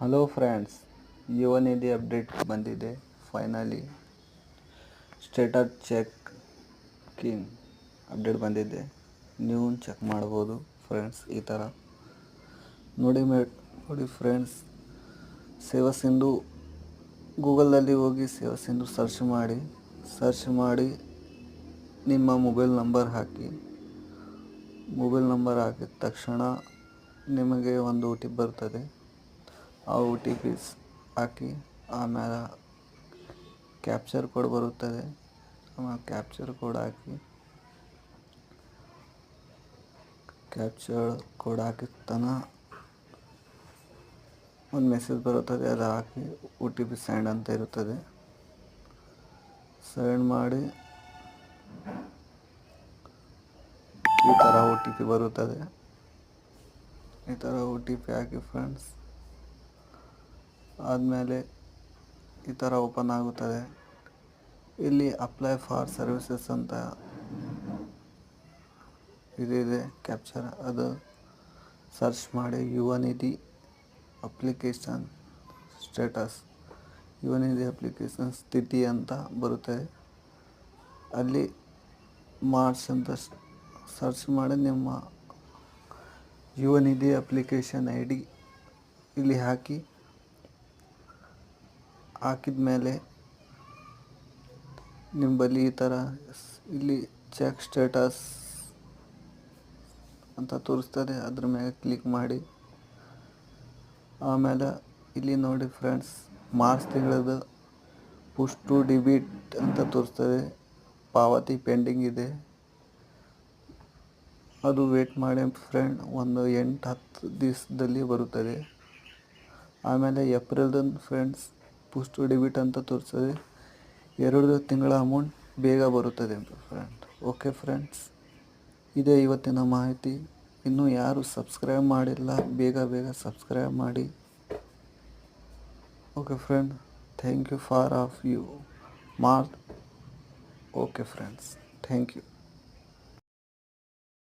Hello friends, ಯುವ ನಿಧಿ update ಬಂದಿದೆ. Finally status checking update ಬಂದಿದೆ. ನೀವು ಚೆಕ್ ಮಾಡ್ಬೋದು ಫ್ರೆಂಡ್ಸ್. ಈ ಥರ ನೋಡಿ ಫ್ರೆಂಡ್ಸ್, ಸೇವಾ ಸಿಂಧು ಗೂಗಲಲ್ಲಿ ಹೋಗಿ ಸೇವಾ ಸಿಂಧು ಸರ್ಚ್ ಮಾಡಿ ನಿಮ್ಮ ಮೊಬೈಲ್ ನಂಬರ್ ಹಾಕಿದ ತಕ್ಷಣ ನಿಮಗೆ ಒಂದು OTP ಬರ್ತದೆ. ಆ OTP ಹಾಕಿ ಆಮೇಲೆ ಕ್ಯಾಪ್ಚರ್ ಕೋಡ್ ಬರುತ್ತದೆ. ಆಮೇಲೆ ಕ್ಯಾಪ್ಚರ್ ಕೋಡ್ ಹಾಕಿದ ತನಕ ಒಂದು ಮೆಸೇಜ್ ಬರುತ್ತದೆ. ಅದು ಹಾಕಿ OTP ಸೆಂಡ್ ಅಂತ ಇರುತ್ತದೆ. ಸೆಂಡ್ ಮಾಡಿ ಈ ಥರ OTP ಬರುತ್ತದೆ. ಈ ಥರ OTP ಹಾಕಿ ಫ್ರೆಂಡ್ಸ್. ಆದಮೇಲೆ ಈ ಥರ ಓಪನ್ ಆಗುತ್ತದೆ. ಇಲ್ಲಿ ಅಪ್ಲೈ ಫಾರ್ ಸರ್ವಿಸಸ್ ಅಂತ ಇದಿದೆ ಕ್ಯಾಪ್ಚರ್. ಅದು ಸರ್ಚ್ ಮಾಡಿ ಯುವ ನಿಧಿ ಅಪ್ಲಿಕೇಶನ್ ಸ್ಟೇಟಸ್, ಯುವ ನಿಧಿ ಅಪ್ಲಿಕೇಶನ್ ಸ್ಥಿತಿ ಅಂತ ಬರುತ್ತದೆ. ಅಲ್ಲಿ ಮಾರ್ಚ್ ಅಂತ ಸರ್ಚ್ ಮಾಡಿ ನಿಮ್ಮ ಯುವ ನಿಧಿ ಅಪ್ಲಿಕೇಶನ್ ID ಇಲ್ಲಿ ಹಾಕಿದ ಮೇಲೆ ನಿಮ್ಮಲ್ಲಿ ಈ ಥರ ಇಲ್ಲಿ ಚೆಕ್ ಸ್ಟೇಟಸ್ ಅಂತ ತೋರಿಸ್ತದೆ. ಅದ್ರ ಮೇಲೆ ಕ್ಲಿಕ್ ಮಾಡಿ ಆಮೇಲೆ ಇಲ್ಲಿ ನೋಡಿ ಫ್ರೆಂಡ್ಸ್, ಮಾರ್ಚ್ ತಿಂಗಳದ್ದು ಪುಷ್ ಟು ಡೆಬಿಟ್ ಅಂತ ತೋರಿಸ್ತದೆ. ಪಾವತಿ ಪೆಂಡಿಂಗ್ ಇದೆ, ಅದು ವೇಟ್ ಮಾಡಿ ಫ್ರೆಂಡ್. ಒಂದು 8-10 ದಿವಸದಲ್ಲಿ ಬರುತ್ತದೆ. ಆಮೇಲೆ ಏಪ್ರಿಲ್ದು ಫ್ರೆಂಡ್ಸ್ ಪುಷ್ ಟು ಡೆಬಿಟ್ ಅಂತ ತೋರಿಸ್ತದೆ. 2 ತಿಂಗಳ ಅಮೌಂಟ್ ಬೇಗ ಬರುತ್ತದೆ ಫ್ರೆಂಡ್. ಓಕೆ ಫ್ರೆಂಡ್ಸ್, ಇದೇ ಇವತ್ತಿನ ಮಾಹಿತಿ. ಇನ್ನೂ ಯಾರು ಸಬ್ಸ್ಕ್ರೈಬ್ ಮಾಡಿಲ್ಲ, ಬೇಗ ಸಬ್ಸ್ಕ್ರೈಬ್ ಮಾಡಿ. Okay friend, thank you for of you ಮಾರ್. Okay friends, thank you.